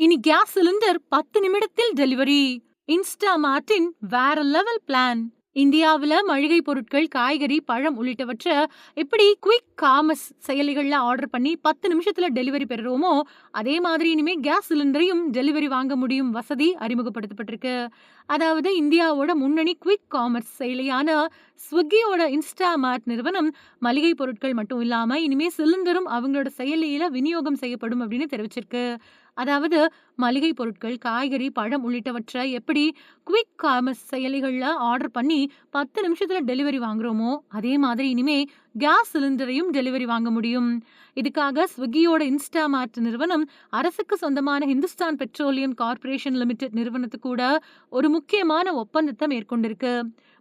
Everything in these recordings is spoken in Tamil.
இனி கேஸ் சிலிண்டர் 10 நிமிடத்தில் டெலிவரி. இன்ஸ்டாமார்ட்டின் வேற லெவல் பிளான். இந்தியாவுல மளிகை பொருட்கள், காய்கறி, பழம் உள்ளிட்டவற்றை எப்படி குயிக் காமர்ஸ் செயலிகள்ல ஆர்டர் பண்ணி 10 நிமிஷத்துல டெலிவரி பெறுறோமோ, அதே மாதிரி இனிமே கேஸ் சிலிண்டரையும் டெலிவரி வாங்க முடியும் வசதி அறிமுகப்படுத்தப்பட்டிருக்கு. அதாவது இந்தியாவோட முன்னணி குயிக் காமர்ஸ் செயலியான ஸ்விக்கியோட இன்ஸ்டாமார்ட் நிறுவனம் மளிகை பொருட்கள் மட்டும் இல்லாம இனிமே சிலிண்டரும் அவங்களோட செயலியில விநியோகம் செய்யப்படும் அப்படின்னு தெரிவிச்சிருக்கு. அதாவது மளிகை பொருட்கள், காய்கறி, பழம் உள்ளிட்டவற்றை எப்படி குயிக் காமர்ஸ் செயலிகள்ல ஆர்டர் பண்ணி 10 நிமிஷத்துல டெலிவரி வாங்குறோமோ, அதே மாதிரி இனிமே கேஸ் சிலிண்டரையும் டெலிவரி வாங்க முடியும். இதுக்காக ஸ்விக்கியோட இன்ஸ்டாமார்ட் நிறுவனம் அரசுக்கு சொந்தமான ஹிந்துஸ்தான் பெட்ரோலியம் கார்ப்பரேஷன் லிமிடெட் நிறுவனத்து கூட ஒரு முக்கியமான ஒப்பந்தத்தை மேற்கொண்டிருக்கு.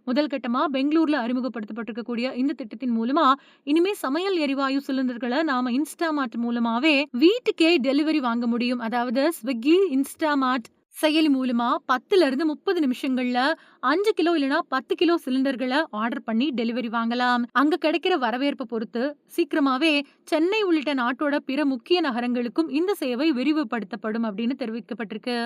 முதல் கட்டமா பெங்களூர்ல அறிமுகப்படுத்தப்பட்டிருக்கக்கூடிய இந்த திட்டத்தின் மூலமா இனிமே சமையல் எரிவாயு சிலிண்டர்களை நாம இன்ஸ்டாமார்ட் மூலமாவே வீட்டுக்கே டெலிவரி வாங்க முடியும். அதாவது ஸ்விக்கி இன்ஸ்டாமார்ட் செயலி மூலமா 10ல இருந்து 30 நிமிஷங்கள்ல 5 கிலோ இல்லனா 10 கிலோ சிலிண்டர்களை ஆர்டர் பண்ணி டெலிவரி வாங்கலாம். அங்க கிடைக்கிற வரவேற்பை பொறுத்து சீக்கிரமாவே சென்னை உள்ளிட்ட நாட்டோட பிற முக்கிய நகரங்களுக்கும் இந்த சேவை விரிவுபடுத்தப்படும் அப்படின்னு தெரிவிக்கப்பட்டிருக்கு.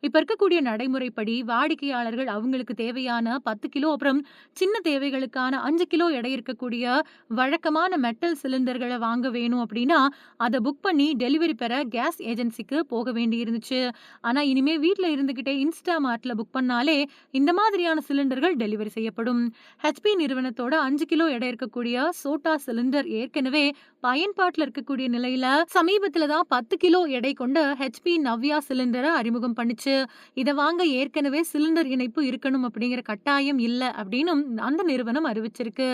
இப்ப இருக்கக்கூடிய நடைமுறைப்படி வாடிக்கையாளர்கள் அவங்களுக்கு தேவையான 10 கிலோ அப்புறம் சின்ன தேவைகளுக்கான 5 கிலோ எடை இருக்கக்கூடிய வழக்கமான மெட்டல் சிலிண்டர்களை வாங்க வேணும் அப்படின்னா அதை புக் பண்ணி டெலிவரி பெற கேஸ் ஏஜென்சிக்கு போக வேண்டி இருந்துச்சு. ஆனா இனிமே வீட்ல இருந்துகிட்டே இன்ஸ்டாமார்ட்ல புக் பண்ணாலே இந்த மாதிரியான சிலிண்டர்கள் டெலிவரி செய்யப்படும். ஹெச்பி நிறுவனத்தோட 5 கிலோ எடை இருக்கக்கூடிய சோட்டா சிலிண்டர் ஏற்கனவே பயன்பாட்டுல இருக்கக்கூடிய நிலையில சமீபத்துல தான் 10 கிலோ எடை கொண்ட ஹெச்பி நவ்யா சிலிண்டரை அறிமுகம் பண்ணுச்சு. இதை வாங்க ஏற்கனவே சிலிண்டர் இணைப்பு இருக்கணும் அப்படிங்கிற கட்டாயம் இல்ல அப்படின்னு அந்த நிறுவனம் அறிவிச்சிருக்கு.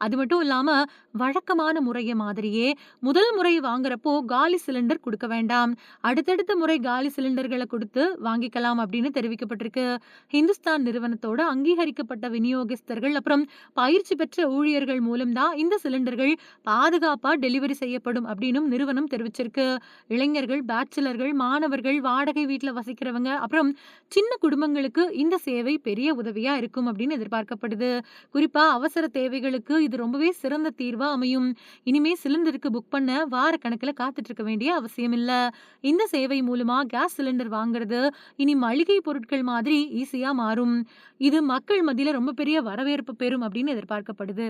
அது மட்டும் இல்லாம வழக்கமான முறைய மாதிரியே முதல் முறை வாங்குறப்போ காலி சிலிண்டர் கொடுக்க வேண்டாம், அடுத்தடுத்த முறை காலி சிலிண்டர்களை கொடுத்து வாங்கிக்கலாம் அப்படின்னு தெரிவிக்கப்பட்டிருக்கு. ஹிந்துஸ்தான் நிறுவனத்தோட அங்கீகரிக்கப்பட்ட விநியோகஸ்தர்கள் அப்புறம் பயிற்சி பெற்ற ஊழியர்கள் மூலம் தான் இந்த சிலிண்டர்கள் பாதுகாப்பா டெலிவரி செய்யப்படும் அப்படின்னு நிறுவனம் தெரிவிச்சிருக்கு. இளைஞர்கள், பேச்சுலர்கள், மாணவர்கள், வாடகை வீட்டுல வசிக்கிறவங்க அப்புறம் சின்ன குடும்பங்களுக்கு இந்த சேவை பெரிய உதவியா இருக்கும் அப்படின்னு எதிர்பார்க்கப்படுது. குறிப்பா அவசர தேவைகளுக்கு இது ரொம்பவே சிறந்த தீர்வா அமையும். இனிமே சிலிண்டருக்கு புக் பண்ண வார கணக்குல காத்துட்டு இருக்க வேண்டிய அவசியம் இல்ல. இந்த சேவை மூலமா கேஸ் சிலிண்டர் வாங்குறது இனி மளிகை பொருட்கள் மாதிரி ஈஸியா மாறும். இது மக்கள் மத்தியில ரொம்ப பெரிய வரவேற்பு பெறும் அப்படின்னு எதிர்பார்க்கப்படுது.